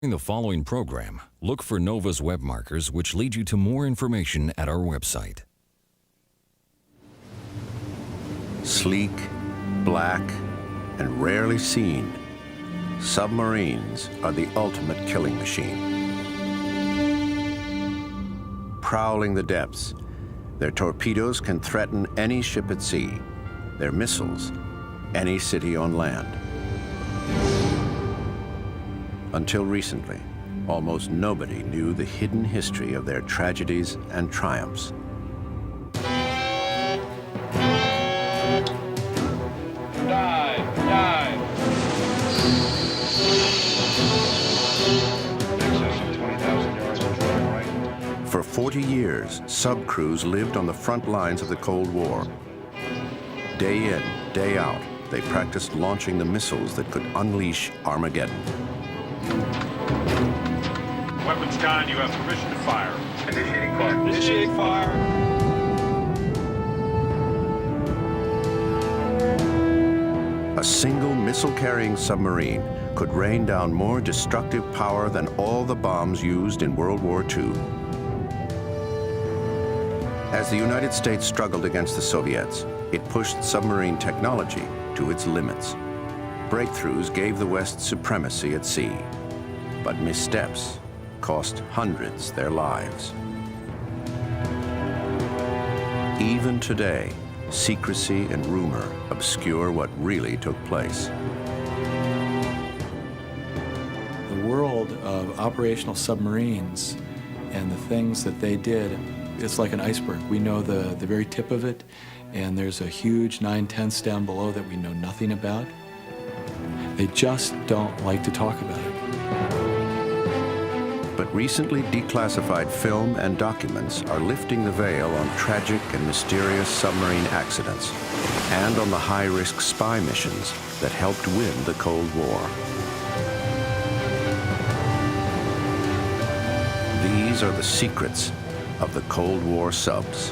In the following program, look for NOVA's web markers which lead you to more information at our website. Sleek, black, and rarely seen, submarines are the ultimate killing machine. Prowling the depths, their torpedoes can threaten any ship at sea, their missiles, any city on land. Until recently, almost nobody knew the hidden history of their tragedies and triumphs. Dive. Excess of 20,000 yards controlling right. For 40 years, sub-crews lived on the front lines of the Cold War. Day in, day out, they practiced launching the missiles that could unleash Armageddon. Weapons con, you have permission to fire. Initiating fire. Initiating fire. A single missile-carrying submarine could rain down more destructive power than all the bombs used in World War II. As the United States struggled against the Soviets, it pushed submarine technology to its limits. Breakthroughs gave the West supremacy at sea, but missteps cost hundreds their lives. Even today, secrecy and rumor obscure what really took place. The world of operational submarines and the things that they did, it's like an iceberg. We know the very tip of it, and there's a huge 9/10 down below that we know nothing about. They just don't like to talk about it. But recently declassified film and documents are lifting the veil on tragic and mysterious submarine accidents and on the high-risk spy missions that helped win the Cold War. These are the secrets of the Cold War subs.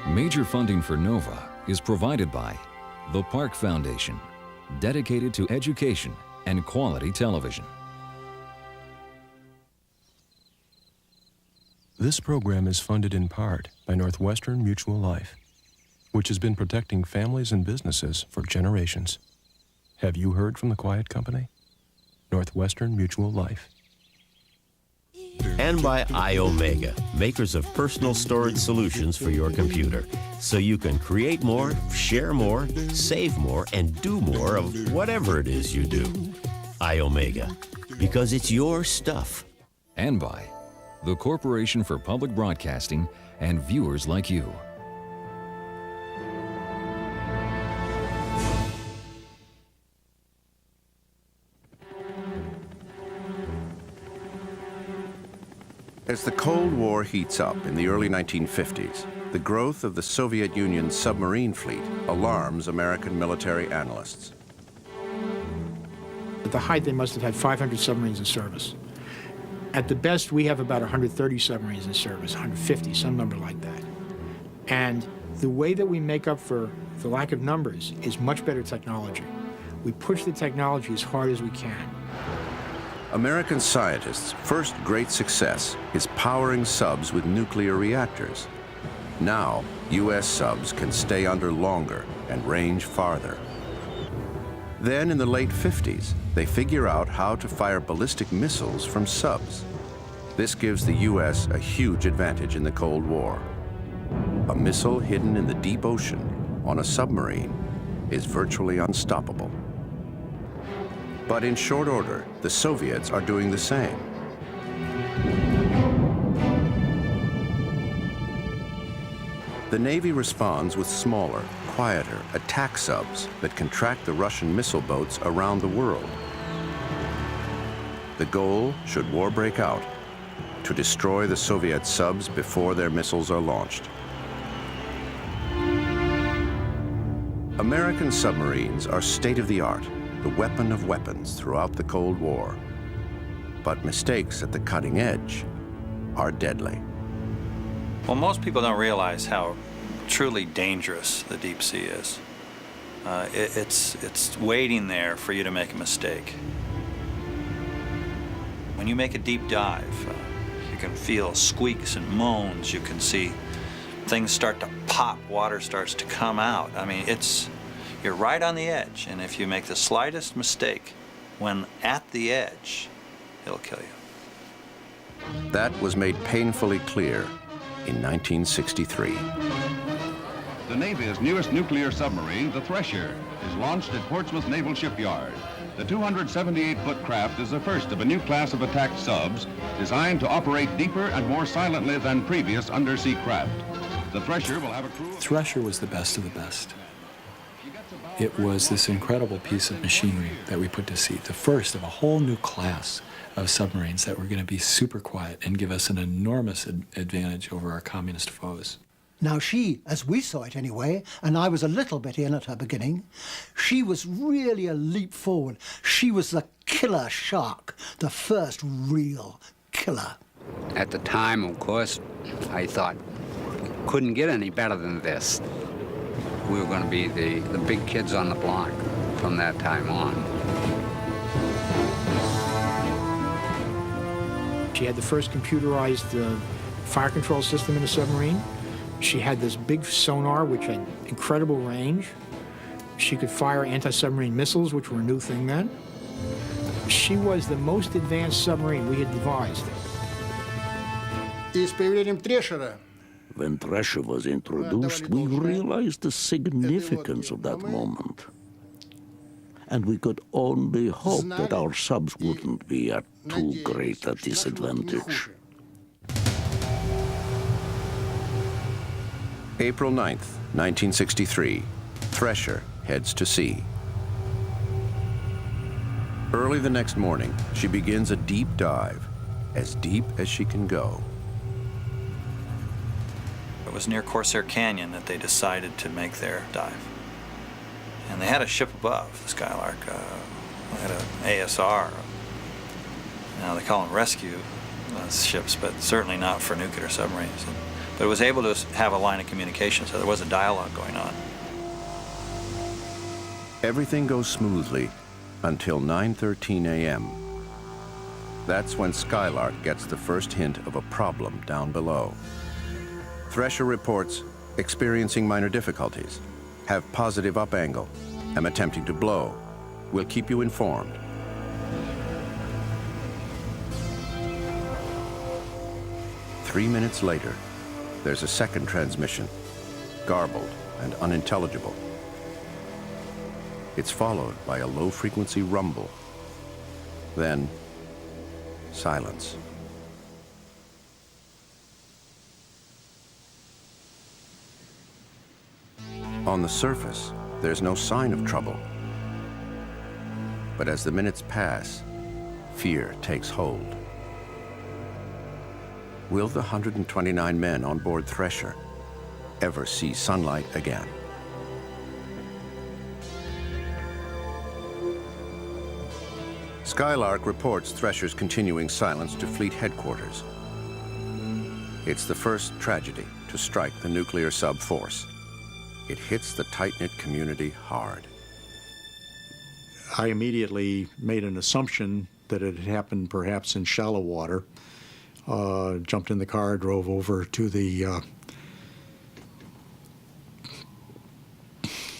Major funding for NOVA is provided by the Park Foundation, dedicated to education and quality television. This program is funded in part by Northwestern Mutual Life, which has been protecting families and businesses for generations. Have you heard from the quiet company? Northwestern Mutual Life. And by iOmega, makers of personal storage solutions for your computer, so you can create more, share more, save more, and do more of whatever it is you do. iOmega, because it's your stuff. And by the Corporation for Public Broadcasting and viewers like you. As the Cold War heats up in the early 1950s, the growth of the Soviet Union's submarine fleet alarms American military analysts. At the height, they must have had 500 submarines in service. At the best, we have about 130 submarines in service, 150, some number like that. And the way that we make up for the lack of numbers is much better technology. We push the technology as hard as we can. American scientists' first great success is powering subs with nuclear reactors. Now, U.S. subs can stay under longer and range farther. Then, in the late 50s, they figure out how to fire ballistic missiles from subs. This gives the U.S. a huge advantage in the Cold War. A missile hidden in the deep ocean on a submarine is virtually unstoppable. But in short order, the Soviets are doing the same. The Navy responds with smaller, quieter attack subs that can track the Russian missile boats around the world. The goal, should war break out, to destroy the Soviet subs before their missiles are launched. American submarines are state-of-the-art, the weapon of weapons throughout the Cold War. But mistakes at the cutting edge are deadly. Well, most people don't realize how truly dangerous the deep sea is. It's waiting there for you to make a mistake. When you make a deep dive, you can feel squeaks and moans. You can see things start to pop, water starts to come out. I mean, you're right on the edge, and if you make the slightest mistake when at the edge, it'll kill you. That was made painfully clear in 1963. The Navy's newest nuclear submarine, the Thresher, is launched at Portsmouth Naval Shipyard. The 278-foot craft is the first of a new class of attack subs designed to operate deeper and more silently than previous undersea craft. The Thresher will have a crew of... Thresher was the best of the best. It was this incredible piece of machinery that we put to sea, the first of a whole new class of submarines that were going to be super quiet and give us an enormous advantage over our communist foes. Now she, as we saw it anyway, and I was a little bit in at her beginning, she was really a leap forward. She was the killer shark, the first real killer. At the time, of course, I thought we couldn't get any better than this. We were going to be the big kids on the block from that time on. She had the first computerized fire control system in a submarine. She had this big sonar, which had incredible range. She could fire anti-submarine missiles, which were a new thing then. She was the most advanced submarine we had devised. When Thresher was introduced, we realized the significance of that moment. And we could only hope that our subs wouldn't be at too great a disadvantage. April 9th, 1963, Thresher heads to sea. Early the next morning, she begins a deep dive, as deep as she can go. It was near Corsair Canyon that they decided to make their dive. And they had a ship above, the Skylark. They had an ASR. Now they call them rescue ships, but certainly not for nuclear submarines. But it was able to have a line of communication, so there was a dialogue going on. Everything goes smoothly until 9:13 a.m. That's when Skylark gets the first hint of a problem down below. Thresher reports experiencing minor difficulties. Have positive up angle. Am attempting to blow. We'll keep you informed. Three minutes later, there's a second transmission, garbled and unintelligible. It's followed by a low-frequency rumble. Then, silence. On the surface, there's no sign of trouble. But as the minutes pass, fear takes hold. Will the 129 men on board Thresher ever see sunlight again? Skylark reports Thresher's continuing silence to Fleet Headquarters. It's the first tragedy to strike the nuclear sub force. It hits the tight-knit community hard. I immediately made an assumption that it had happened perhaps in shallow water. Jumped in the car, drove over to the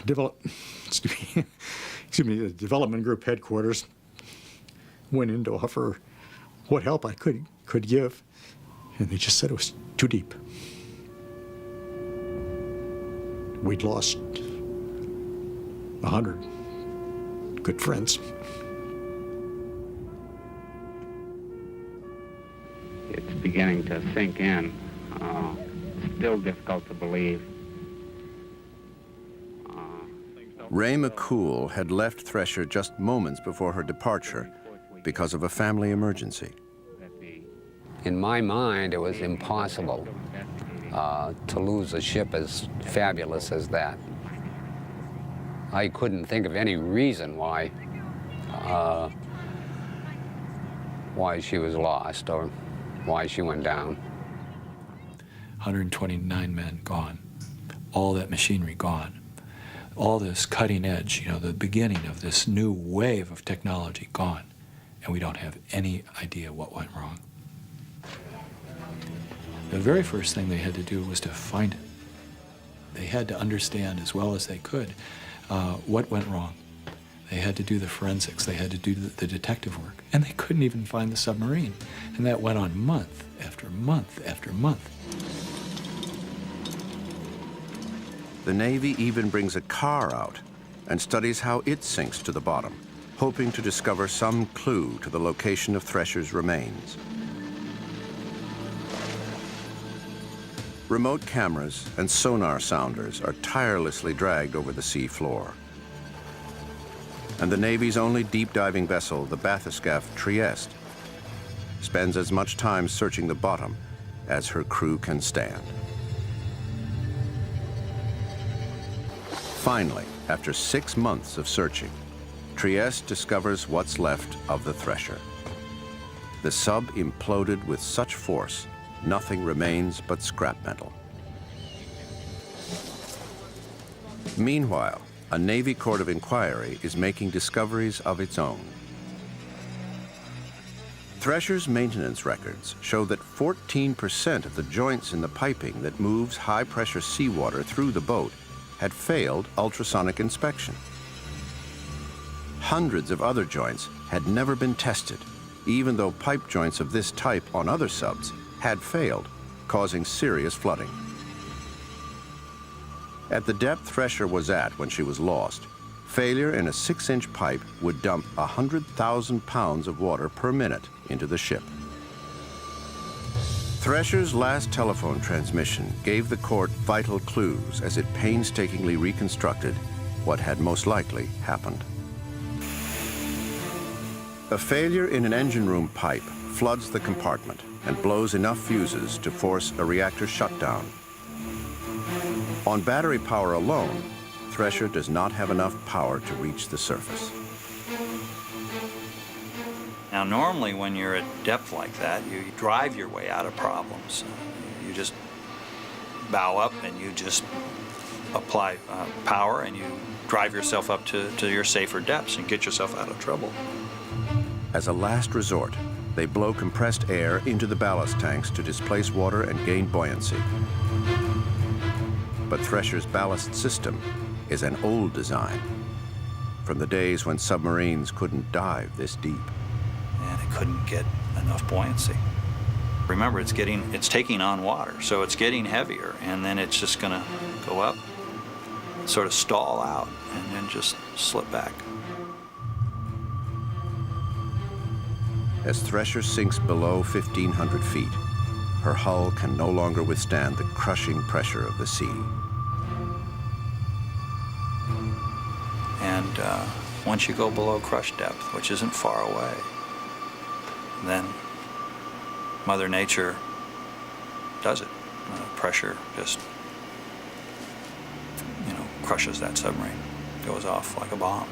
the development group headquarters. Went in to offer what help I could give, and they just said it was too deep. We'd lost 100 good friends. It's beginning to sink in. Still difficult to believe. Ray McCool had left Thresher just moments before her departure because of a family emergency. In my mind, it was impossible to lose a ship as fabulous as that. I couldn't think of any reason why she was lost or why she went down. 129 men gone, all that machinery gone, all this cutting edge, you know, the beginning of this new wave of technology gone, and we don't have any idea what went wrong. The very first thing they had to do was to find it. They had to understand as well as they could what went wrong. They had to do the forensics, they had to do the detective work, and they couldn't even find the submarine. And that went on month after month after month. The Navy even brings a car out and studies how it sinks to the bottom, hoping to discover some clue to the location of Thresher's remains. Remote cameras and sonar sounders are tirelessly dragged over the sea floor. And the Navy's only deep-diving vessel, the bathyscaphe Trieste, spends as much time searching the bottom as her crew can stand. Finally, after 6 months of searching, Trieste discovers what's left of the Thresher. The sub imploded with such force, nothing remains but scrap metal. Meanwhile, a Navy Court of Inquiry is making discoveries of its own. Thresher's maintenance records show that 14% of the joints in the piping that moves high-pressure seawater through the boat had failed ultrasonic inspection. Hundreds of other joints had never been tested, even though pipe joints of this type on other subs had failed, causing serious flooding. At the depth Thresher was at when she was lost, failure in a 6-inch pipe would dump 100,000 pounds of water per minute into the ship. Thresher's last telephone transmission gave the court vital clues as it painstakingly reconstructed what had most likely happened. A failure in an engine room pipe floods the compartment and blows enough fuses to force a reactor shutdown. On battery power alone, Thresher does not have enough power to reach the surface. Now, normally when you're at depth like that, you drive your way out of problems. You just bow up and you just apply power and you drive yourself up to your safer depths and get yourself out of trouble. As a last resort, they blow compressed air into the ballast tanks to displace water and gain buoyancy. But Thresher's ballast system is an old design, from the days when submarines couldn't dive this deep. And it couldn't get enough buoyancy. Remember, it's taking on water, so it's getting heavier, and then it's just gonna go up, sort of stall out, and then just slip back. As Thresher sinks below 1,500 feet, her hull can no longer withstand the crushing pressure of the sea. And once you go below crush depth, which isn't far away, then Mother Nature does it. Pressure just, crushes that submarine, goes off like a bomb.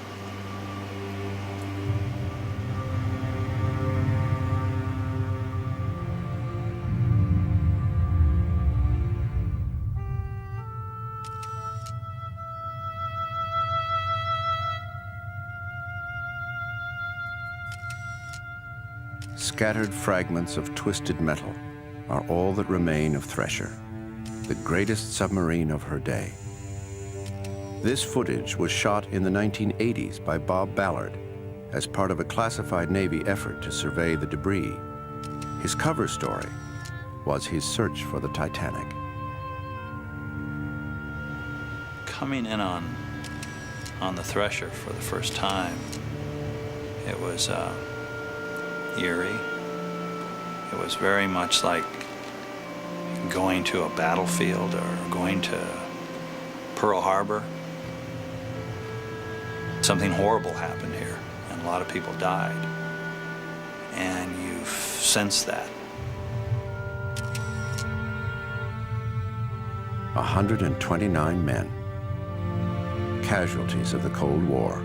Scattered fragments of twisted metal are all that remain of Thresher, the greatest submarine of her day. This footage was shot in the 1980s by Bob Ballard as part of a classified Navy effort to survey the debris. His cover story was his search for the Titanic. Coming in on the Thresher for the first time, it was eerie. It was very much like going to a battlefield or going to Pearl Harbor. Something horrible happened here, and a lot of people died. And you sense that. 129 men, casualties of the Cold War.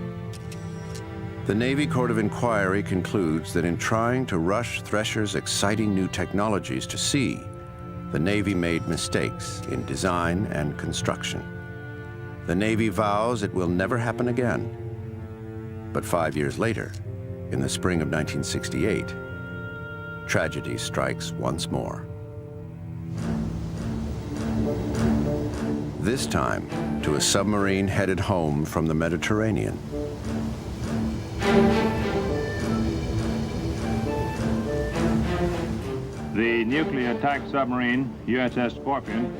The Navy Court of Inquiry concludes that in trying to rush Thresher's exciting new technologies to sea, the Navy made mistakes in design and construction. The Navy vows it will never happen again. But 5 years later, in the spring of 1968, tragedy strikes once more. This time to a submarine headed home from the Mediterranean. The nuclear attack submarine USS Scorpion,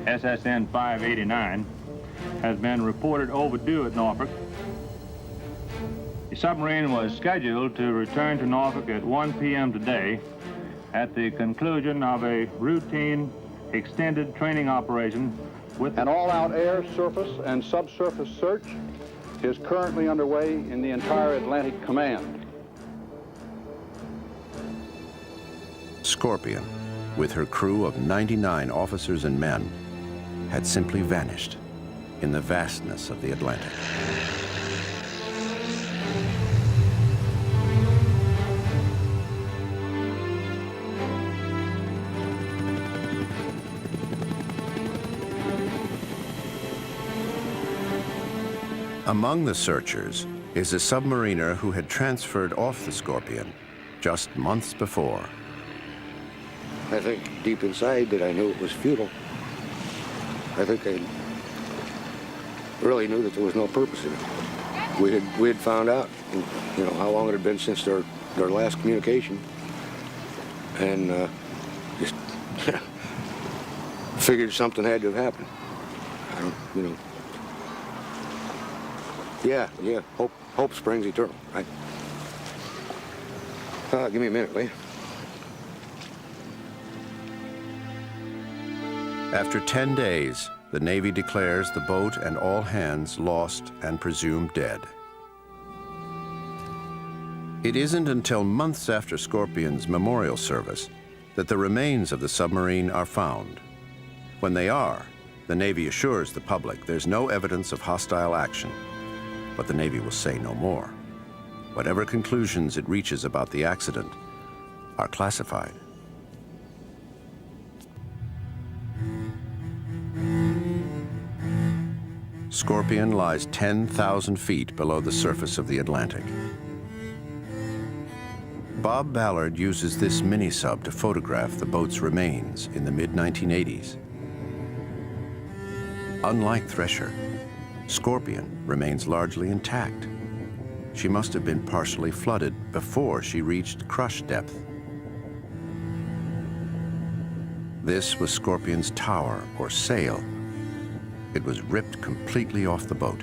SSN 589, has been reported overdue at Norfolk. The submarine was scheduled to return to Norfolk at 1 p.m. today at the conclusion of a routine extended training operation with An all-out air, surface, and subsurface search is currently underway in the entire Atlantic Command. Scorpion, with her crew of 99 officers and men, had simply vanished in the vastness of the Atlantic. Among the searchers is a submariner who had transferred off the Scorpion just months before. I think deep inside that I knew it was futile. I think I really knew that there was no purpose in it. We had found out, you know, how long it had been since their last communication, and just figured something had to have happened. I don't, you know. Yeah. Hope springs eternal, right? Give me a minute, will you? After 10 days, the Navy declares the boat and all hands lost and presumed dead. It isn't until months after Scorpion's memorial service that the remains of the submarine are found. When they are, the Navy assures the public there's no evidence of hostile action, but the Navy will say no more. Whatever conclusions it reaches about the accident are classified. Scorpion lies 10,000 feet below the surface of the Atlantic. Bob Ballard uses this mini-sub to photograph the boat's remains in the mid-1980s. Unlike Thresher, Scorpion remains largely intact. She must have been partially flooded before she reached crush depth. This was Scorpion's tower or sail. It was ripped completely off the boat.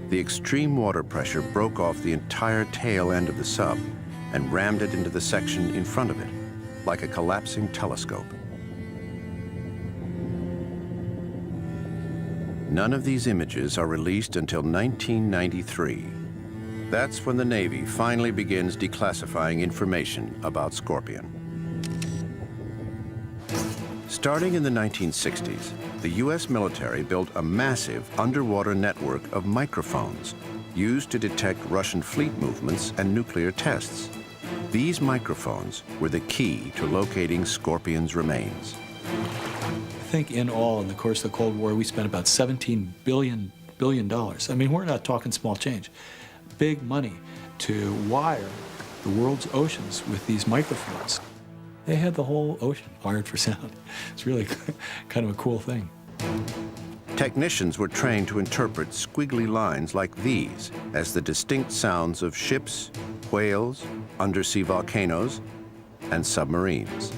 The extreme water pressure broke off the entire tail end of the sub and rammed it into the section in front of it, like a collapsing telescope. None of these images are released until 1993. That's when the Navy finally begins declassifying information about Scorpion. Starting in the 1960s, the U.S. military built a massive underwater network of microphones used to detect Russian fleet movements and nuclear tests. These microphones were the key to locating Scorpion's remains. I think in all, in the course of the Cold War, we spent about $17 billion. I mean, we're not talking small change. Big money to wire the world's oceans with these microphones. They had the whole ocean wired for sound. It's really kind of a cool thing. Technicians were trained to interpret squiggly lines like these as the distinct sounds of ships, whales, undersea volcanoes, and submarines.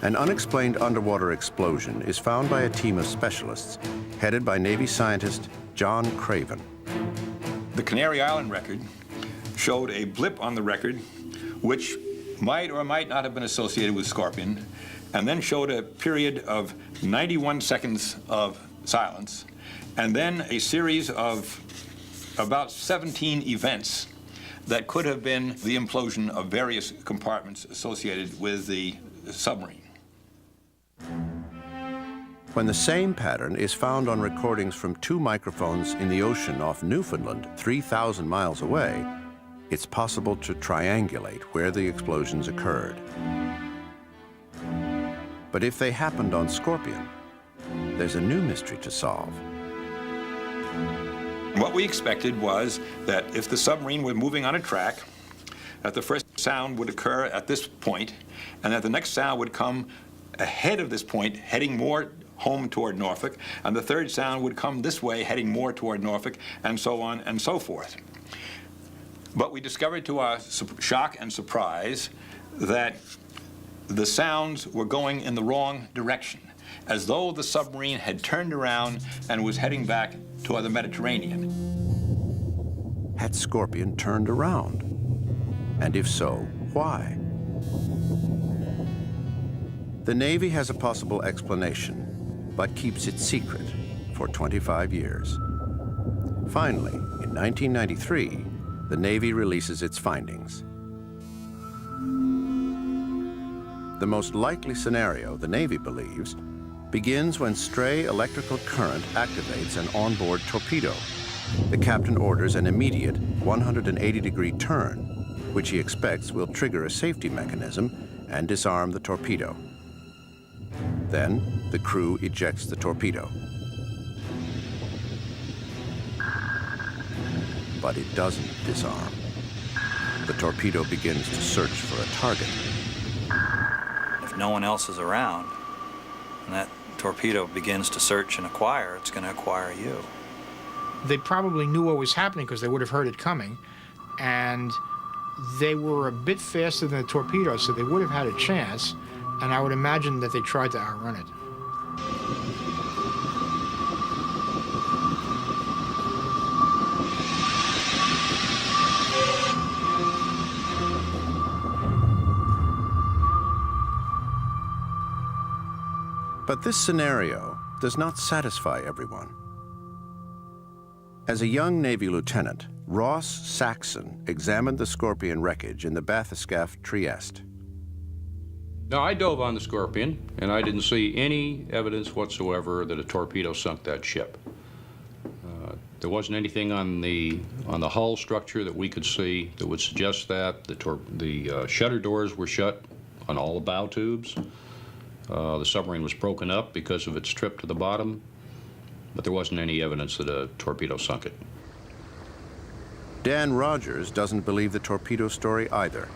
An unexplained underwater explosion is found by a team of specialists headed by Navy scientist John Craven. The Canary Island record showed a blip on the record which might or might not have been associated with Scorpion, and then showed a period of 91 seconds of silence, and then a series of about 17 events that could have been the implosion of various compartments associated with the submarine. When the same pattern is found on recordings from 2 microphones in the ocean off Newfoundland, 3,000 miles away, it's possible to triangulate where the explosions occurred. But if they happened on Scorpion, there's a new mystery to solve. What we expected was that if the submarine were moving on a track, that the first sound would occur at this point, and that the next sound would come ahead of this point, heading more home toward Norfolk, and the third sound would come this way, heading more toward Norfolk, and so on and so forth. But we discovered to our shock and surprise that the sounds were going in the wrong direction, as though the submarine had turned around and was heading back toward the Mediterranean. Had Scorpion turned around? And if so, why? The Navy has a possible explanation, but keeps it secret for 25 years. Finally, in 1993, the Navy releases its findings. The most likely scenario, the Navy believes, begins when stray electrical current activates an onboard torpedo. The captain orders an immediate 180-degree turn, which he expects will trigger a safety mechanism and disarm the torpedo. Then, the crew ejects the torpedo. But it doesn't disarm. The torpedo begins to search for a target. If no one else is around, and that torpedo begins to search and acquire, it's going to acquire you. They probably knew what was happening because they would have heard it coming, and they were a bit faster than the torpedo, so they would have had a chance, and I would imagine that they tried to outrun it. But this scenario does not satisfy everyone. As a young Navy lieutenant, Ross Saxon examined the Scorpion wreckage in the bathyscaphe Trieste. Now, I dove on the Scorpion, and I didn't see any evidence whatsoever that a torpedo sunk that ship. There wasn't anything on the hull structure that we could see that would suggest that. The shutter doors were shut on all the bow tubes. The submarine was broken up because of its trip to the bottom, but there wasn't any evidence that a torpedo sunk it. Dan Rogers doesn't believe the torpedo story either.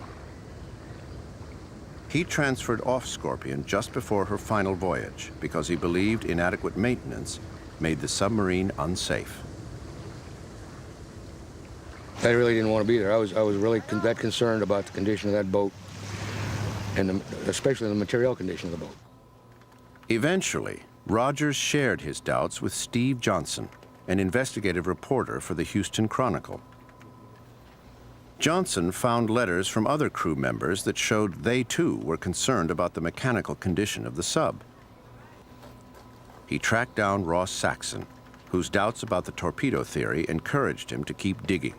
He transferred off Scorpion just before her final voyage because he believed inadequate maintenance made the submarine unsafe. I really didn't want to be there. I was really that concerned about the condition of that boat, and especially the material condition of the boat. Eventually, Rogers shared his doubts with Steve Johnson, an investigative reporter for the Houston Chronicle. Johnson found letters from other crew members that showed they too were concerned about the mechanical condition of the sub. He tracked down Ross Saxon, whose doubts about the torpedo theory encouraged him to keep digging.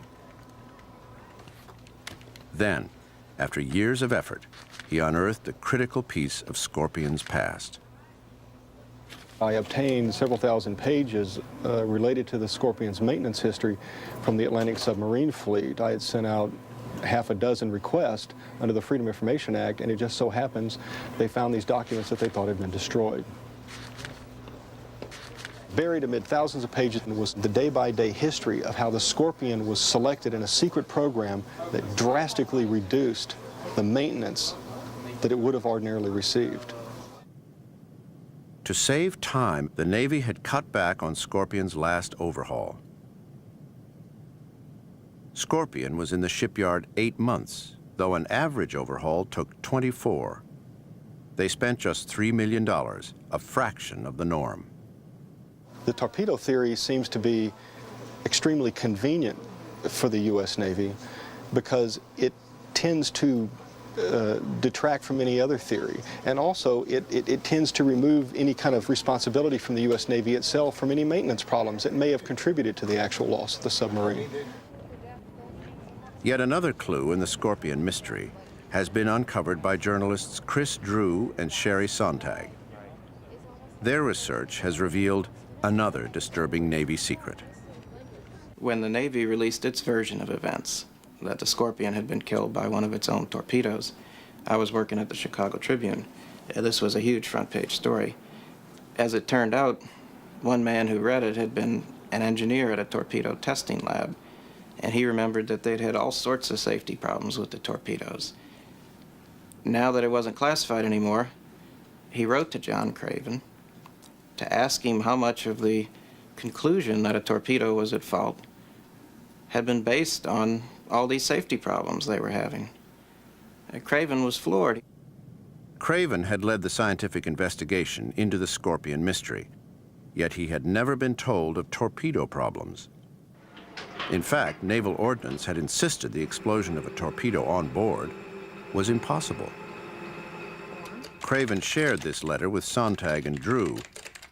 Then, after years of effort, he unearthed a critical piece of Scorpion's past. I obtained several thousand pages related to the Scorpion's maintenance history from the Atlantic Submarine Fleet. I had sent out half a dozen requests under the Freedom of Information Act, and it just so happens they found these documents that they thought had been destroyed. Buried amid thousands of pages was the day-by-day history of how the Scorpion was selected in a secret program that drastically reduced the maintenance that it would have ordinarily received. To save time, the Navy had cut back on Scorpion's last overhaul. Scorpion was in the shipyard 8 months, though an average overhaul took 24. They spent just $3 million, a fraction of the norm. The torpedo theory seems to be extremely convenient for the U.S. Navy because it tends to detract from any other theory. And also, it tends to remove any kind of responsibility from the U.S. Navy itself from any maintenance problems that may have contributed to the actual loss of the submarine. Yet another clue in the Scorpion mystery has been uncovered by journalists Chris Drew and Sherry Sontag. Their research has revealed another disturbing Navy secret. When the Navy released its version of events, that the Scorpion had been killed by one of its own torpedoes, I was working at the Chicago Tribune. This was a huge front-page story. As it turned out, one man who read it had been an engineer at a torpedo testing lab, and he remembered that they'd had all sorts of safety problems with the torpedoes. Now that it wasn't classified anymore, he wrote to John Craven to ask him how much of the conclusion that a torpedo was at fault had been based on all these safety problems they were having. Craven was floored. Craven had led the scientific investigation into the Scorpion mystery, yet he had never been told of torpedo problems. In fact, Naval Ordnance had insisted the explosion of a torpedo on board was impossible. Craven shared this letter with Sontag and Drew,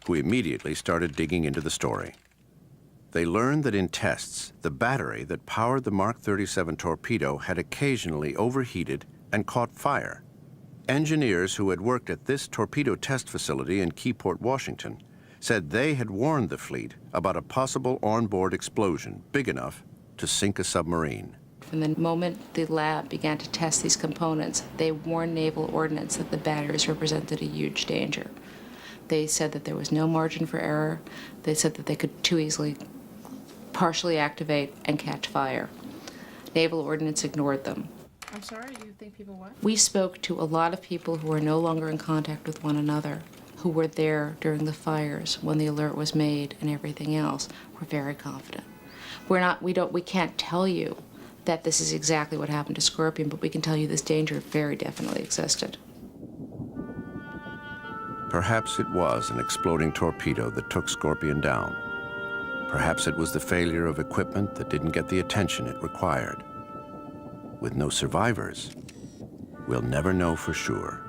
who immediately started digging into the story. They learned that in tests, the battery that powered the Mark 37 torpedo had occasionally overheated and caught fire. Engineers who had worked at this torpedo test facility in Keyport, Washington, said they had warned the fleet about a possible onboard explosion big enough to sink a submarine. From the moment the lab began to test these components, they warned Naval Ordnance that the batteries represented a huge danger. They said that there was no margin for error. They said that they could too easily partially activate and catch fire. Naval Ordnance ignored them. I'm sorry, you think people what? We spoke to a lot of people who are no longer in contact with one another, who were there during the fires when the alert was made and everything else. We're very confident. We can't tell you that this is exactly what happened to Scorpion, but we can tell you this danger very definitely existed. Perhaps it was an exploding torpedo that took Scorpion down. Perhaps it was the failure of equipment that didn't get the attention it required. With no survivors, we'll never know for sure.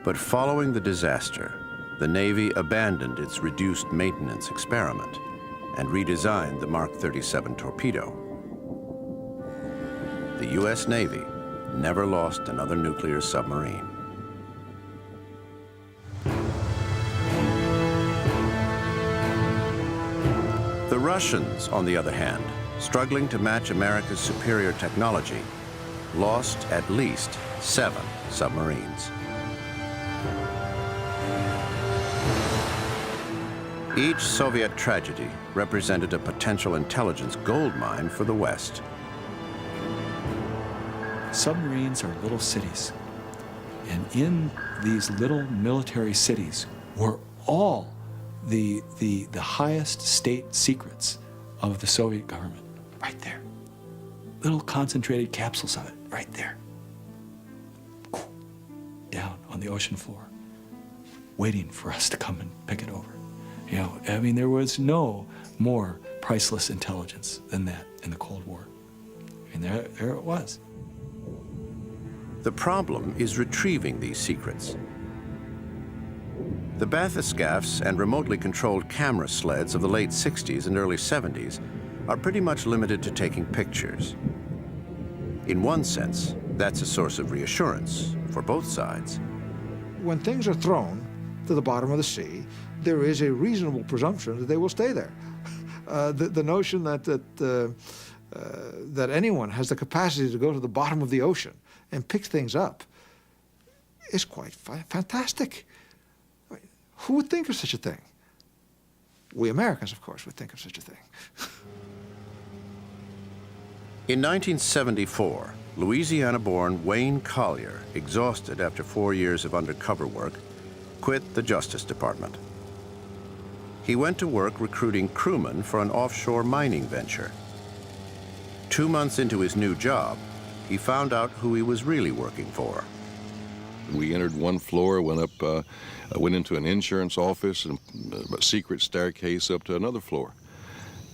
But following the disaster, the Navy abandoned its reduced maintenance experiment and redesigned the Mark 37 torpedo. The U.S. Navy never lost another nuclear submarine. The Russians, on the other hand, struggling to match America's superior technology, lost at least 7 submarines. Each Soviet tragedy represented a potential intelligence goldmine for the West. Submarines are little cities, and in these little military cities were all the highest state secrets of the Soviet government, right there. Little concentrated capsules of it, right there. Down on the ocean floor, waiting for us to come and pick it over. You know, I mean, there was no more priceless intelligence than that in the Cold War. And there it was. The problem is retrieving these secrets. The bathyscaphs and remotely controlled camera sleds of the late 60s and early 70s are pretty much limited to taking pictures. In one sense, that's a source of reassurance for both sides. When things are thrown to the bottom of the sea, there is a reasonable presumption that they will stay there. The notion that anyone has the capacity to go to the bottom of the ocean and pick things up is quite fantastic. I mean, who would think of such a thing? We Americans, of course, would think of such a thing. In 1974, Louisiana-born Wayne Collier, exhausted after 4 years of undercover work, quit the Justice Department. He went to work recruiting crewmen for an offshore mining venture. 2 months into his new job, he found out who he was really working for. We entered one floor, went into an insurance office, and a secret staircase up to another floor.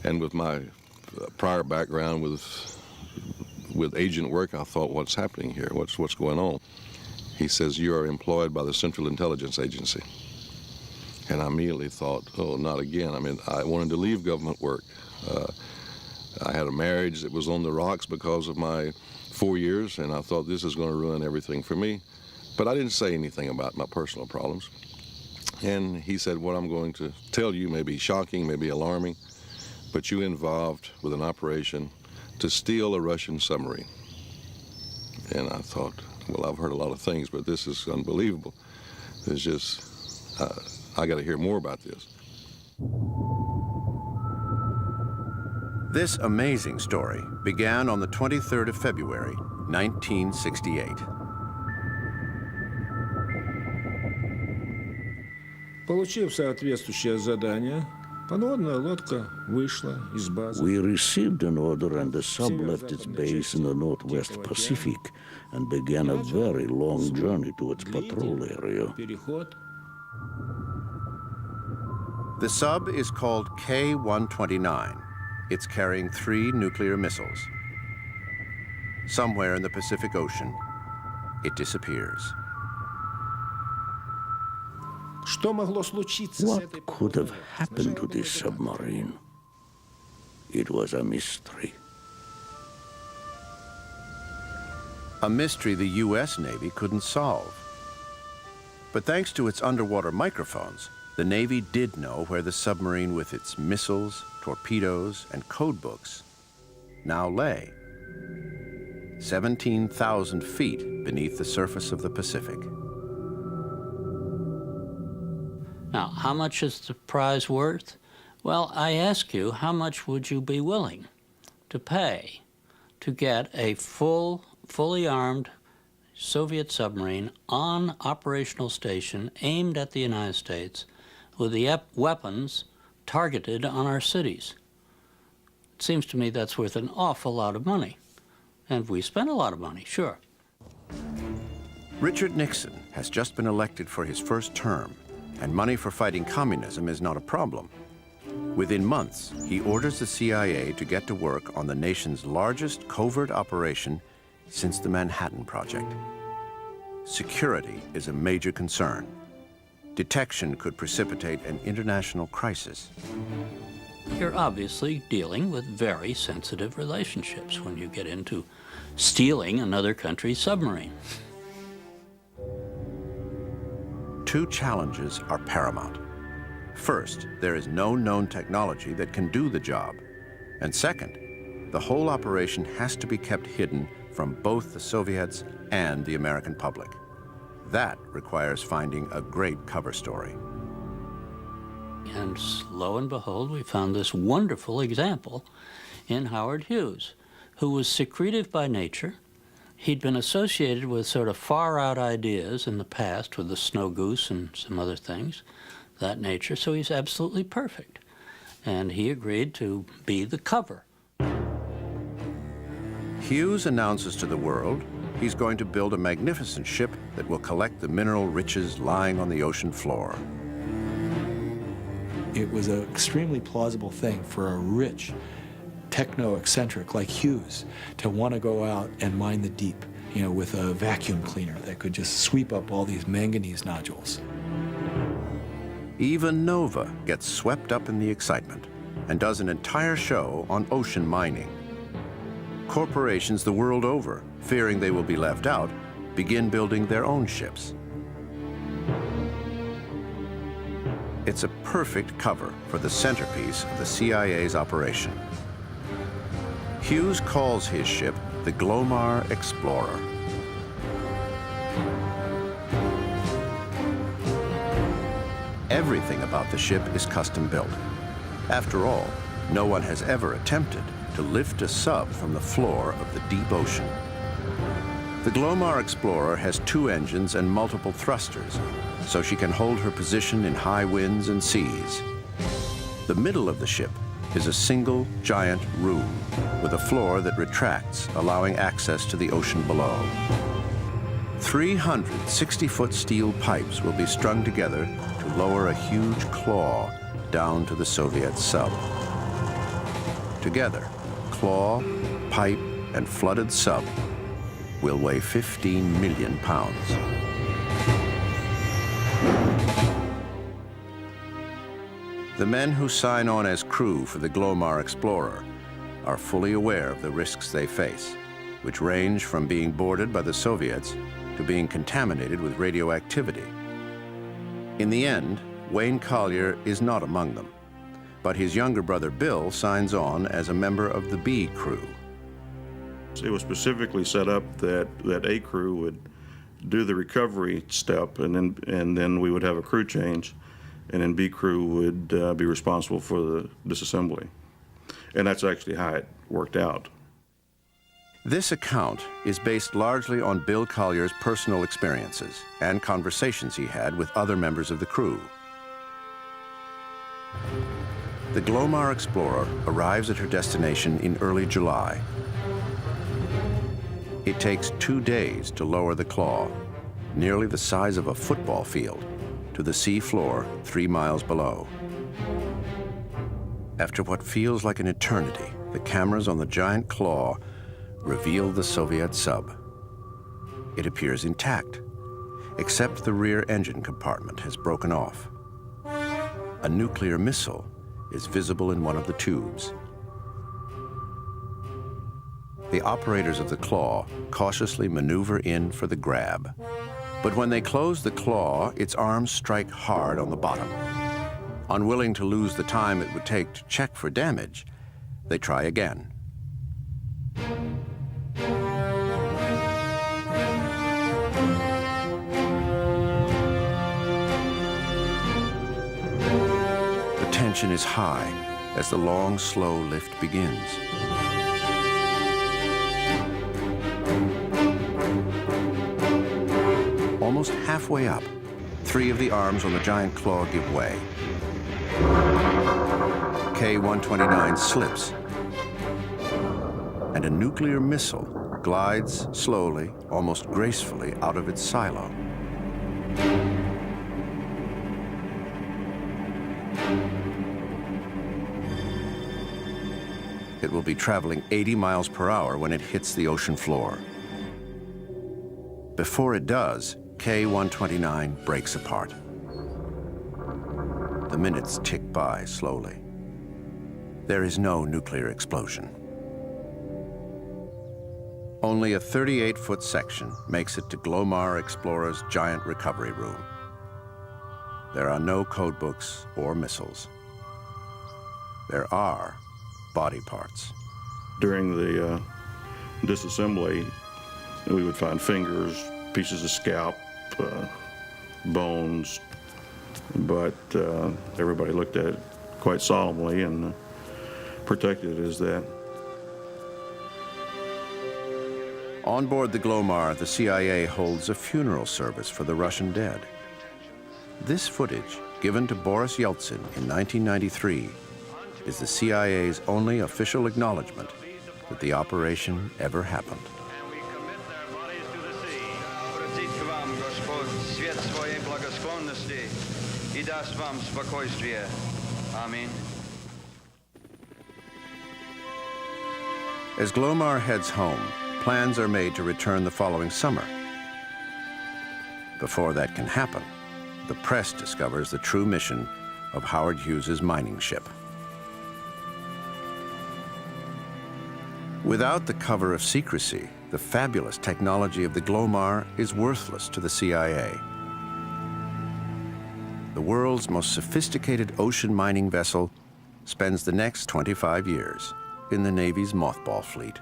And with my prior background with agent work, I thought, what's happening here? What's going on? He says, you are employed by the Central Intelligence Agency. And I immediately thought, oh, not again. I mean, I wanted to leave government work. I had a marriage that was on the rocks because of my 4 years, and I thought this is going to ruin everything for me. But I didn't say anything about my personal problems. And he said, what I'm going to tell you may be shocking, may be alarming, but you involved with an operation to steal a Russian submarine. And I thought, well, I've heard a lot of things, but this is unbelievable. It's just, I got to hear more about this. This amazing story began on the 23rd of February, 1968. Получив соответствующее задание, подводная лодка вышла из базы. We received an order and the sub left its base in the Northwest Pacific and began a very long journey to its patrol area. Переход. The sub is called K-129. It's carrying 3 nuclear missiles. Somewhere in the Pacific Ocean, it disappears. Что могло случиться с этой What could have happened to this submarine? It was a mystery. A mystery the U.S. Navy couldn't solve. But thanks to its underwater microphones, the Navy did know where the submarine with its missiles, torpedoes, and code books now lay. 17,000 feet beneath the surface of the Pacific. Now, how much is the prize worth? Well, I ask you, how much would you be willing to pay to get a fully armed Soviet submarine on operational station aimed at the United States with the weapons targeted on our cities? It seems to me that's worth an awful lot of money. And we spent a lot of money, sure. Richard Nixon has just been elected for his first term, and money for fighting communism is not a problem. Within months, he orders the CIA to get to work on the nation's largest covert operation since the Manhattan Project. Security is a major concern. Detection could precipitate an international crisis. You're obviously dealing with very sensitive relationships when you get into stealing another country's submarine. 2 challenges are paramount. First, there is no known technology that can do the job. And second, the whole operation has to be kept hidden from both the Soviets and the American public. That requires finding a great cover story. And lo and behold, we found this wonderful example in Howard Hughes, who was secretive by nature. He'd been associated with sort of far-out ideas in the past with the snow goose and some other things, that nature, so he's absolutely perfect. And he agreed to be the cover. Hughes announces to the world he's going to build a magnificent ship that will collect the mineral riches lying on the ocean floor. It was an extremely plausible thing for a rich techno-eccentric like Hughes to want to go out and mine the deep, you know, with a vacuum cleaner that could just sweep up all these manganese nodules. Even Nova gets swept up in the excitement and does an entire show on ocean mining. Corporations the world over, fearing they will be left out, begin building their own ships. It's a perfect cover for the centerpiece of the CIA's operation. Hughes calls his ship the Glomar Explorer. Everything about the ship is custom built. After all, no one has ever attempted to lift a sub from the floor of the deep ocean. The Glomar Explorer has 2 engines and multiple thrusters, so she can hold her position in high winds and seas. The middle of the ship is a single giant room with a floor that retracts, allowing access to the ocean below. 300 60-foot steel pipes will be strung together to lower a huge claw down to the Soviet sub. Together, claw, pipe, and flooded sub will weigh 15 million pounds. The men who sign on as crew for the Glomar Explorer are fully aware of the risks they face, which range from being boarded by the Soviets to being contaminated with radioactivity. In the end, Wayne Collier is not among them, but his younger brother Bill signs on as a member of the B crew. It was specifically set up that A crew would do the recovery step, and then we would have a crew change, and then B crew would be responsible for the disassembly. And that's actually how it worked out. This account is based largely on Bill Collier's personal experiences and conversations he had with other members of the crew. The Glomar Explorer arrives at her destination in early July. It takes 2 days to lower the claw, nearly the size of a football field, to the sea floor 3 miles below. After what feels like an eternity, the cameras on the giant claw reveal the Soviet sub. It appears intact, except the rear engine compartment has broken off. A nuclear missile is visible in one of the tubes. The operators of the claw cautiously maneuver in for the grab. But when they close the claw, its arms strike hard on the bottom. Unwilling to lose the time it would take to check for damage, they try again. The tension is high as the long, slow lift begins. Almost halfway up, 3 of the arms on the giant claw give way. K-129 slips, and a nuclear missile glides slowly, almost gracefully, out of its silo. It will be traveling 80 miles per hour when it hits the ocean floor. Before it does, K-129 breaks apart. The minutes tick by slowly. There is no nuclear explosion. Only a 38-foot section makes it to Glomar Explorer's giant recovery room. There are no code books or missiles. There are body parts. During the disassembly, we would find fingers, pieces of scalp, bones, but everybody looked at it quite solemnly and protected it as that. On board the Glomar, the CIA holds a funeral service for the Russian dead. This footage, given to Boris Yeltsin in 1993, is the CIA's only official acknowledgement that the operation ever happened. As Glomar heads home, plans are made to return the following summer. Before that can happen, the press discovers the true mission of Howard Hughes's mining ship. Without the cover of secrecy, the fabulous technology of the Glomar is worthless to the CIA. The world's most sophisticated ocean mining vessel spends the next 25 years in the Navy's mothball fleet.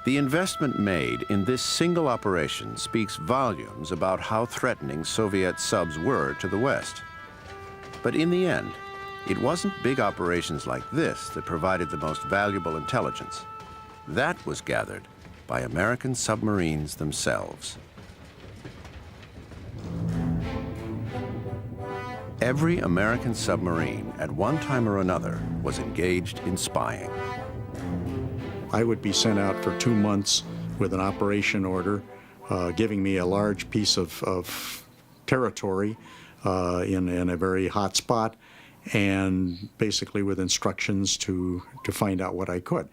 The investment made in this single operation speaks volumes about how threatening Soviet subs were to the West. But in the end, it wasn't big operations like this that provided the most valuable intelligence. That was gathered by American submarines themselves. Every American submarine, at one time or another, was engaged in spying. I would be sent out for 2 months with an operation order, giving me a large piece of territory in a very hot spot, and basically with instructions to find out what I could.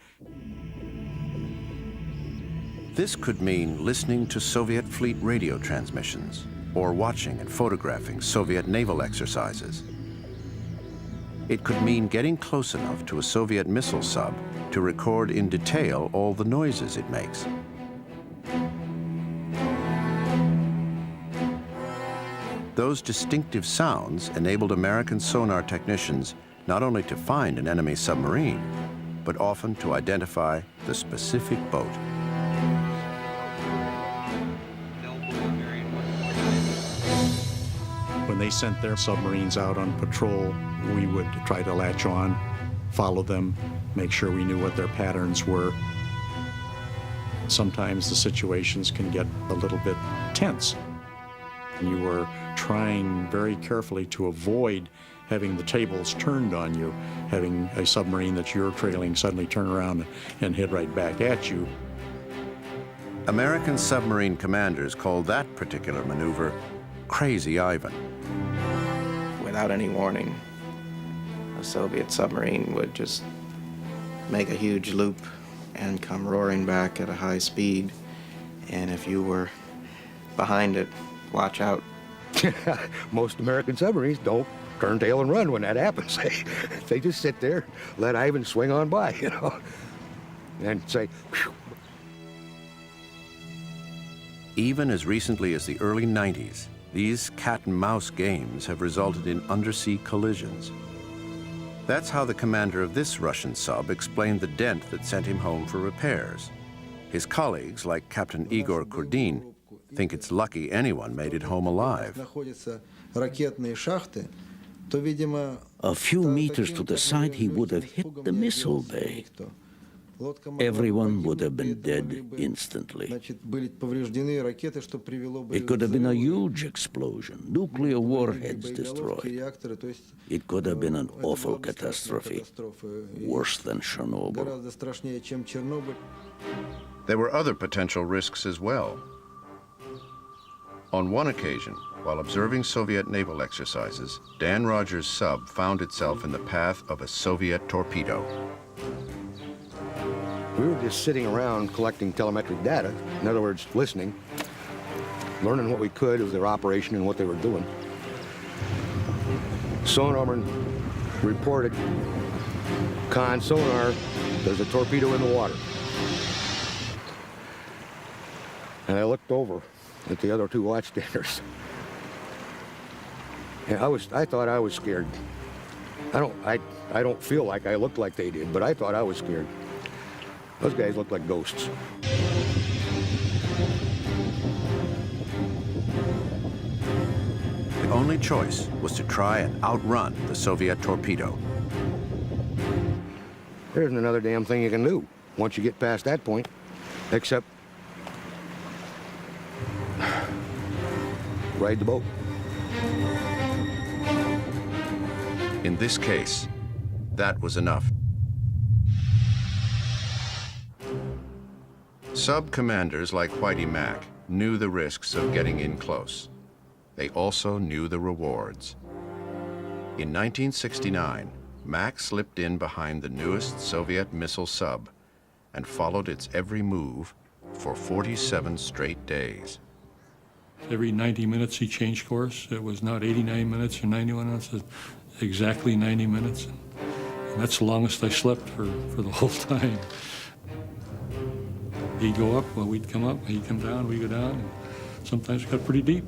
This could mean listening to Soviet fleet radio transmissions or watching and photographing Soviet naval exercises. It could mean getting close enough to a Soviet missile sub to record in detail all the noises it makes. Those distinctive sounds enabled American sonar technicians not only to find an enemy submarine, but often to identify the specific boat. When they sent their submarines out on patrol, we would try to latch on, follow them, make sure we knew what their patterns were. Sometimes the situations can get a little bit tense. You were trying very carefully to avoid having the tables turned on you, having a submarine that you're trailing suddenly turn around and hit right back at you. American submarine commanders called that particular maneuver Crazy Ivan. Without any warning, a Soviet submarine would just make a huge loop and come roaring back at a high speed. And if you were behind it, watch out. Most American submarines don't turn tail and run when that happens. They just sit there, let Ivan swing on by, you know, and say, phew. Even as recently as the early 90s, these cat-and-mouse games have resulted in undersea collisions. That's how the commander of this Russian sub explained the dent that sent him home for repairs. His colleagues, like Captain Igor Kurdin, think it's lucky anyone made it home alive. A few meters to the side, he would have hit the missile bay. Everyone would have been dead instantly. It could have been a huge explosion, nuclear warheads destroyed. It could have been an awful catastrophe, worse than Chernobyl. There were other potential risks as well. On one occasion, while observing Soviet naval exercises, Dan Rogers' sub found itself in the path of a Soviet torpedo. We were just sitting around collecting telemetric data, in other words, listening, learning what we could of their operation and what they were doing. Sonarman reported, "Con sonar, there's a torpedo in the water." And I looked over at the other two watchstanders. And I thought I was scared. I don't feel like I looked like they did, but I thought I was scared. Those guys look like ghosts. The only choice was to try and outrun the Soviet torpedo. There isn't another damn thing you can do once you get past that point, except ride the boat. In this case, that was enough. Sub-commanders like Whitey Mack knew the risks of getting in close. They also knew the rewards. In 1969, Mack slipped in behind the newest Soviet missile sub and followed its every move for 47 straight days. Every 90 minutes he changed course. It was not 89 minutes or 91 minutes, exactly 90 minutes. And that's the longest I slept for the whole time. He'd go up, well, we'd come up, he'd come down, we'd go down, and sometimes it got pretty deep.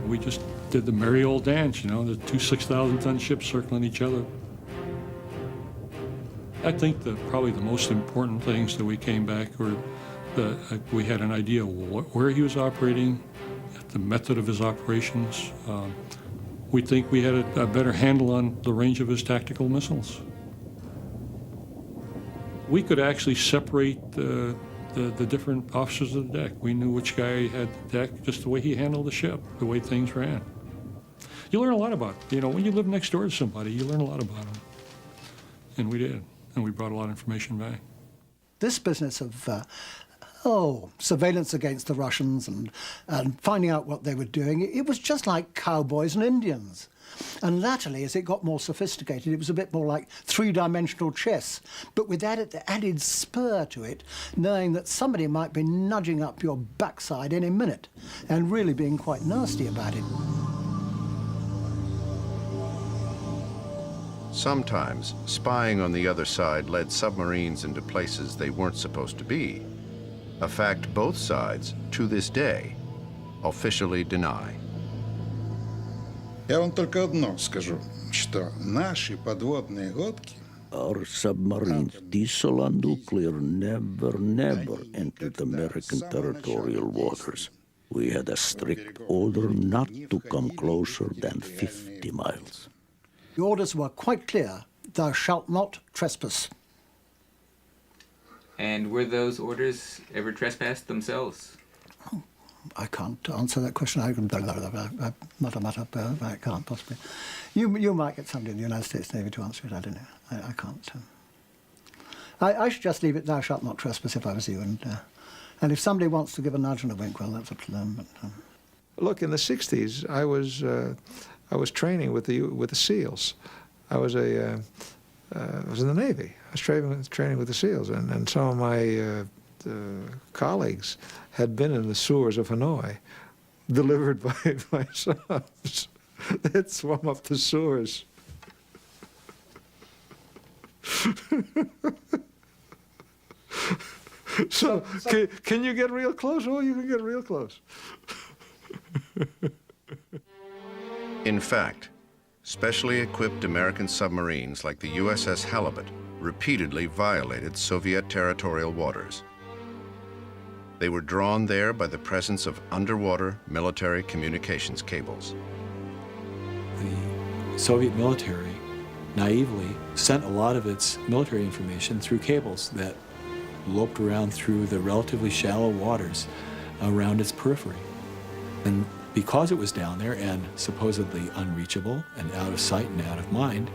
We just did the merry old dance, you know, the two 6,000-ton ships circling each other. I think that probably the most important things that we came back were that we had an idea of where he was operating, the method of his operations. We think we had a better handle on the range of his tactical missiles. We could actually separate the different officers of the deck. We knew which guy had the deck, just the way he handled the ship, the way things ran. You learn a lot about it. You know, when you live next door to somebody, you learn a lot about them. And we did, and we brought a lot of information back. This business of surveillance against the Russians and finding out what they were doing, it was just like cowboys and Indians. And latterly, as it got more sophisticated, it was a bit more like three-dimensional chess, but with that added spur to it, knowing that somebody might be nudging up your backside any minute and really being quite nasty about it. Sometimes, spying on the other side led submarines into places they weren't supposed to be, a fact both sides, to this day, officially deny. Я вам только одно скажу, что наши подводные лодки Our submarines, diesel and nuclear, never entered American territorial waters. We had a strict order not to come closer than 50 miles. The orders were quite clear. Thou shalt not trespass. And were those orders ever trespassed themselves? I can't answer that question. I can't possibly. You might get somebody in the United States Navy to answer it. I don't know. I can't. I should just leave it. Thou shalt not trespass if I was you. And if somebody wants to give a nudge and a wink, well, that's up to them. But, Look, in the '60s, I was training with the SEALs. I was in the Navy. I was training with the SEALs, and some of my colleagues had been in the sewers of Hanoi, delivered by subs. They'd swum up the sewers. So, can you get real close? Oh, you can get real close. In fact, specially equipped American submarines like the USS Halibut repeatedly violated Soviet territorial waters. They were drawn there by the presence of underwater military communications cables. The Soviet military naively sent a lot of its military information through cables that loped around through the relatively shallow waters around its periphery. And because it was down there and supposedly unreachable and out of sight and out of mind,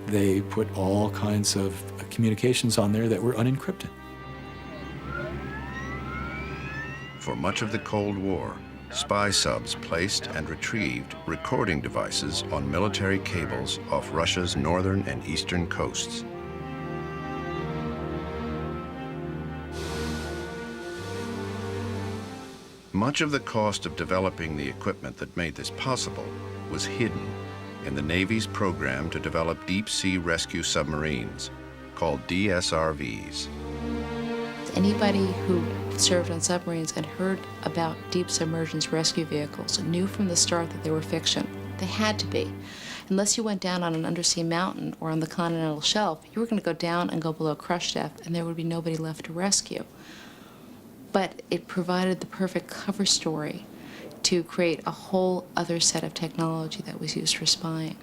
they put all kinds of communications on there that were unencrypted. For much of the Cold War, spy subs placed and retrieved recording devices on military cables off Russia's northern and eastern coasts. Much of the cost of developing the equipment that made this possible was hidden in the Navy's program to develop deep-sea rescue submarines, called DSRVs. Anybody who served on submarines and heard about deep submergence rescue vehicles knew from the start that they were fiction. They had to be. Unless you went down on an undersea mountain or on the continental shelf, you were going to go down and go below crush depth, and there would be nobody left to rescue. But it provided the perfect cover story to create a whole other set of technology that was used for spying.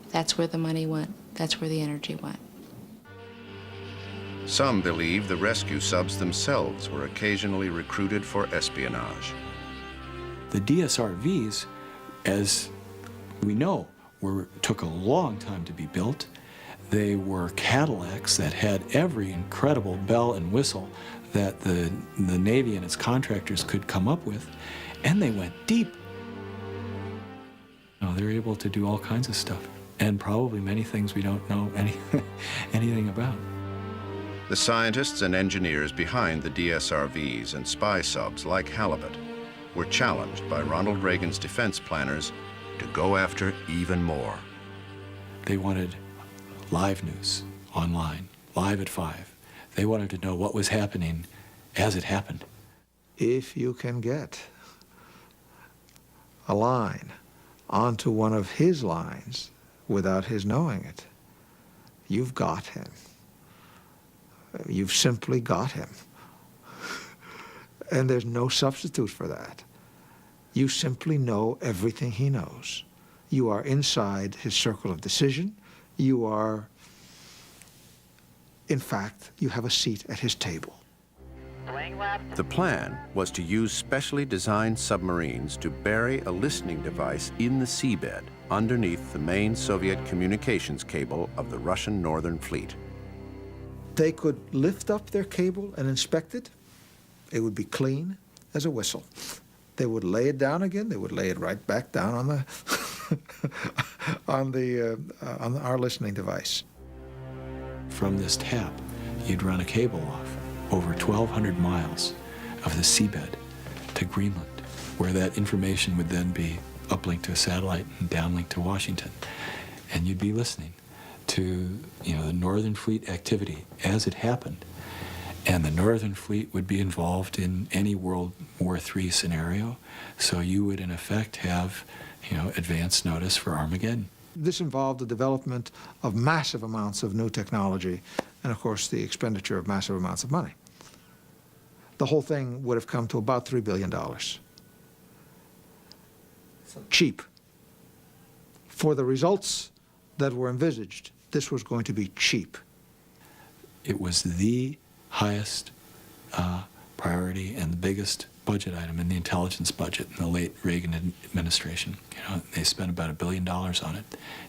That's where the money went. That's where the energy went. Some believe the rescue subs themselves were occasionally recruited for espionage. The DSRVs, as we know, took a long time to be built. They were Cadillacs that had every incredible bell and whistle that the Navy and its contractors could come up with, and they went deep. They're able to do all kinds of stuff, and probably many things we don't know anything about. The scientists and engineers behind the DSRVs and spy subs like Halibut were challenged by Ronald Reagan's defense planners to go after even more. They wanted live news online, live at 5. They wanted to know what was happening as it happened. If you can get a line onto one of his lines without his knowing it, you've got him. You've simply got him. And there's no substitute for that. You simply know everything he knows. You are inside his circle of decision. You are, in fact, you have a seat at his table. The plan was to use specially designed submarines to bury a listening device in the seabed underneath the main Soviet communications cable of the Russian Northern Fleet. They could lift up their cable and inspect it. It would be clean as a whistle. They would lay it down again. They would lay it right back down on the on our listening device. From this tap, you'd run a cable off over 1,200 miles of the seabed to Greenland, where that information would then be uplinked to a satellite and downlinked to Washington, and you'd be listening to the Northern Fleet activity as it happened. And the Northern Fleet would be involved in any World War III scenario. So you would, in effect, have, advance notice for Armageddon. This involved the development of massive amounts of new technology and, of course, the expenditure of massive amounts of money. The whole thing would have come to about $3 billion. Cheap. For the results that were envisaged, this was going to be cheap. It was the highest priority and the biggest budget item in the intelligence budget in the late Reagan administration. They spent about $1 billion on it,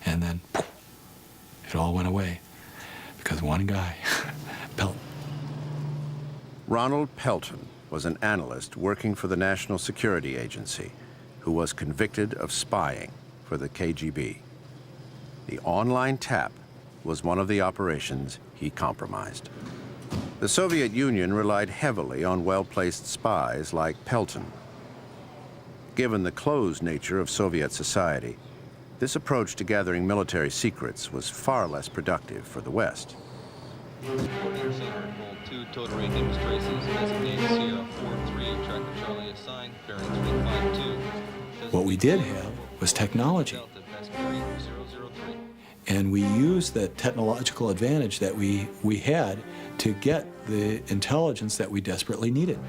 and then poof, it all went away because one guy, Pelton. Ronald Pelton was an analyst working for the National Security Agency who was convicted of spying for the KGB. The online tap was one of the operations he compromised. The Soviet Union relied heavily on well-placed spies like Pelton. Given the closed nature of Soviet society, this approach to gathering military secrets was far less productive for the West. What we did have was technology. And we used that technological advantage that we had to get the intelligence that we desperately needed.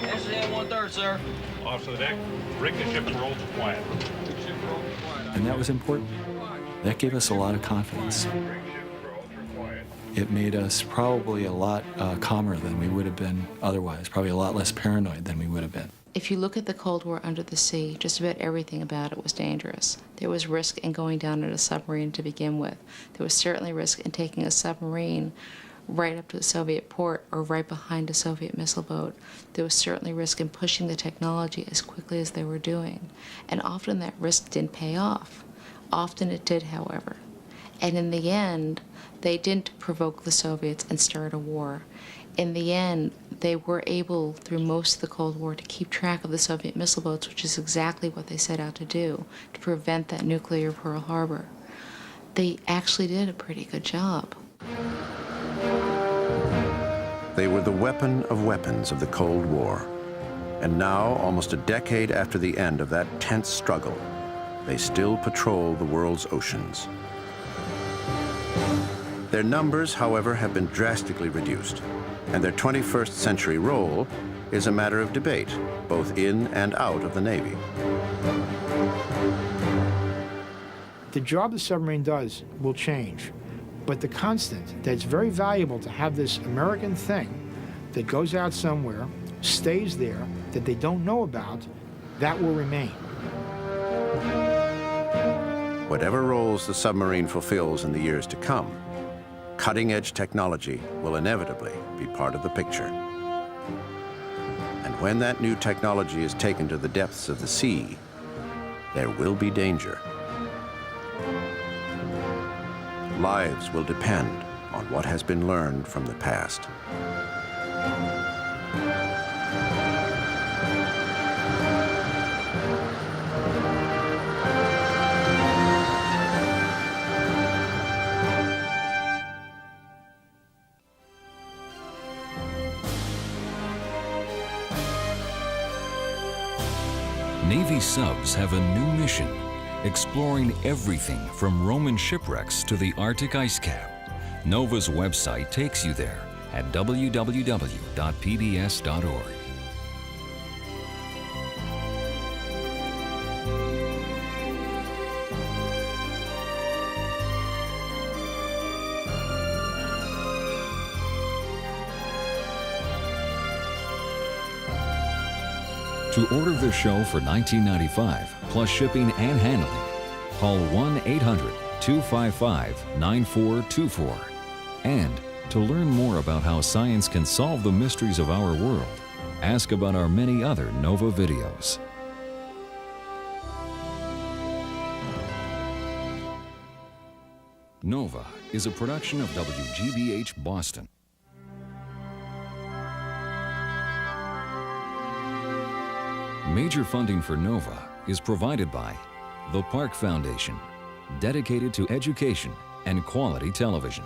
SCM 1/3, sir. Off to the deck. Rig the ship and roll to quiet. And that was important. That gave us a lot of confidence. It made us probably a lot calmer than we would have been otherwise, probably a lot less paranoid than we would have been. If you look at the Cold War under the sea, just about everything about it was dangerous. There was risk in going down in a submarine to begin with. There was certainly risk in taking a submarine right up to the Soviet port or right behind a Soviet missile boat. There was certainly risk in pushing the technology as quickly as they were doing. And often that risk didn't pay off. Often it did, however. And in the end, they didn't provoke the Soviets and start a war. In the end, they were able, through most of the Cold War, to keep track of the Soviet missile boats, which is exactly what they set out to do, to prevent that nuclear Pearl Harbor. They actually did a pretty good job. They were the weapon of weapons of the Cold War. And now, almost a decade after the end of that tense struggle, they still patrol the world's oceans. Their numbers, however, have been drastically reduced, and their 21st century role is a matter of debate, both in and out of the Navy. The job the submarine does will change, but the constant that it's very valuable to have this American thing that goes out somewhere, stays there, that they don't know about, that will remain. Whatever roles the submarine fulfills in the years to come, cutting-edge technology will inevitably be part of the picture. And when that new technology is taken to the depths of the sea, there will be danger. Lives will depend on what has been learned from the past. Navy subs have a new mission, exploring everything from Roman shipwrecks to the Arctic ice cap. NOVA's website takes you there at www.pbs.org. To order the show for $19.95, plus shipping and handling, call 1-800-255-9424. And to learn more about how science can solve the mysteries of our world, ask about our many other NOVA videos. NOVA is a production of WGBH Boston. Major funding for NOVA is provided by the Park Foundation, dedicated to education and quality television.